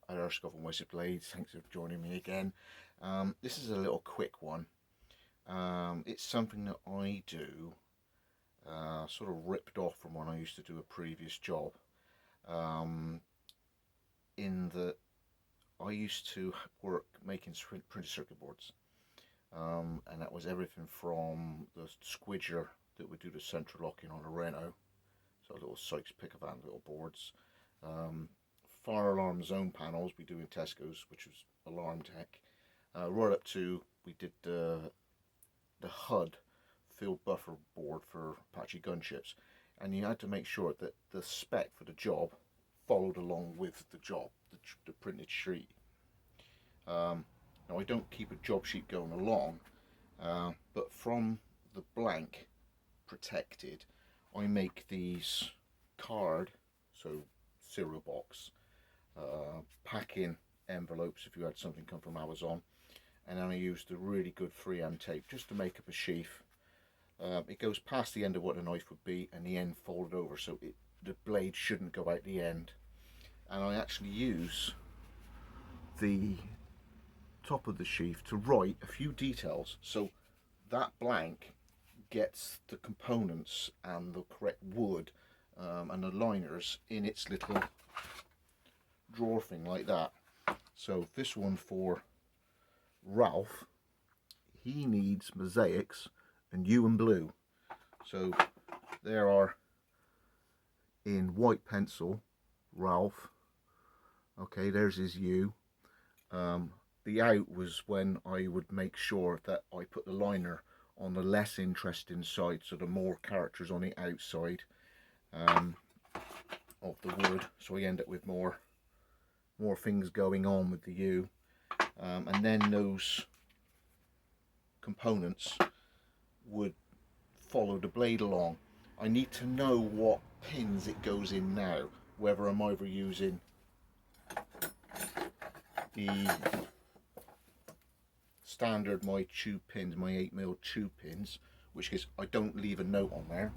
Hi there, Scott from Wizard Blades. Thanks for joining me again. This is a little quick one. It's something that I do, sort of ripped off from when I used to do a previous job. In that I used to work making printed circuit boards, and that was everything from the squidger that would do the central locking on a Renault, so little Sykes Picavan little boards. Fire alarm zone panels we do in Tesco's, which was Alarm Tech, right up to we did the HUD field buffer board for Apache gunships, and you had to make sure that the spec for the job followed along with the job, the printed sheet. Now I don't keep a job sheet going along, but from the blank protected, I make these card, so cereal box, packing envelopes if you had something come from Amazon, and then I used a really good 3M tape just to make up a sheath. It goes past the end of what a knife would be and the end folded over, so the blade shouldn't go out the end. And I actually use the top of the sheath to write a few details, so that blank gets the components and the correct wood and the liners in its little drawer thing like that. So this one for Ralph, he needs mosaics and U and blue, so there are in white pencil Ralph. Okay, there's his U. The out was when I would make sure that I put the liner on the less interesting side, so the more characters on the outside of the wood, so I end up with more things going on with the U, and then those components would follow the blade along. I need to know what pins it goes in now, whether I'm either using the standard, my tube pins, my 8mm tube pins, which is I don't leave a note on there,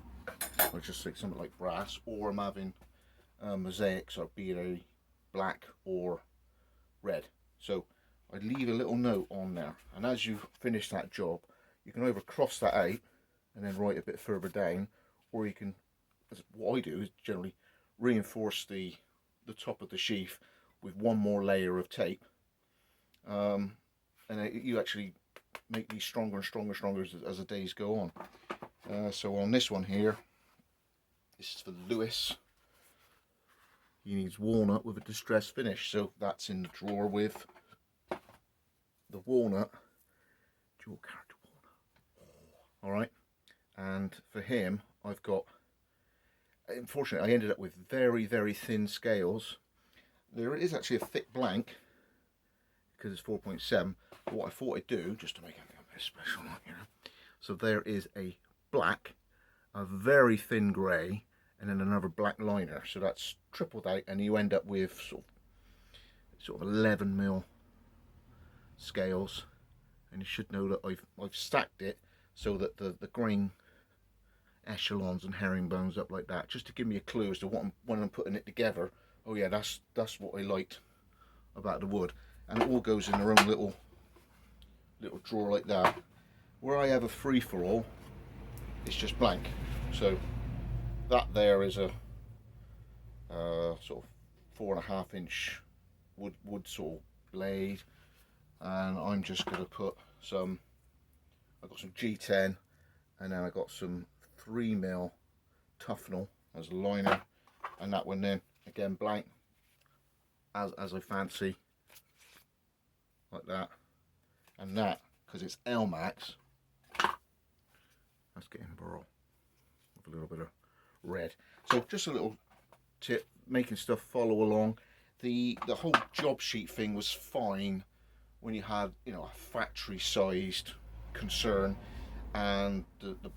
I just say something like brass, or I'm having mosaics, or be they black or red. So I leave a little note on there, and as you finish that job, you can either cross that out and then write a bit further down, or you can, what I do is generally reinforce the top of the sheath with one more layer of tape, and you actually make these stronger and stronger and stronger as the days go on. So on this one here, this is for Lewis. He needs walnut with a distressed finish, so that's in the drawer with the walnut, dual character walnut. Alright, and for him I've got, unfortunately I ended up with very, very thin scales. There is actually a thick blank because it's 4.7, but what I thought I'd do, just to make it a bit special, you know, so there is a black, a very thin grey, and then another black liner, so that's tripled out, and you end up with sort of 11mm scales. And you should know that I've stacked it so that the grain echelons and herringbones up like that, just to give me a clue as to what when I'm putting it together. Oh yeah, that's what I liked about the wood, and it all goes in their own little drawer like that. Where I have a free for all, it's just blank. So that there is a sort of 4.5 inch wood saw blade, and I'm just going to put some, I've got some G10, and then I got some 3mm Tufnell as a liner, and that one then again blank as I fancy, like that. And that, because it's L-Max, that's getting burl with a little bit of red. So just a little tip, making stuff follow along. The whole job sheet thing was fine when you had, you know, a factory sized concern, and the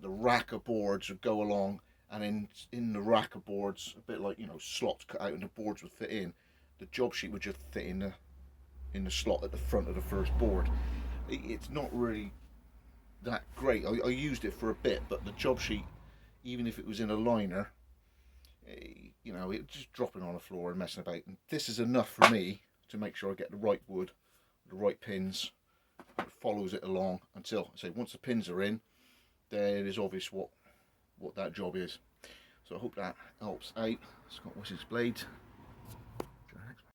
rack of boards would go along, and in the rack of boards, a bit like, you know, slots cut out and the boards would fit in, the job sheet would just fit in the slot at the front of the first board. It's not really that great. I used it for a bit, but the job sheet, even if it was in a liner, you know, it just dropping on the floor and messing about. And this is enough for me to make sure I get the right wood, the right pins. It follows it along until, say, once the pins are in, then it is obvious what that job is. So I hope that helps out. Scott Wiss's blade.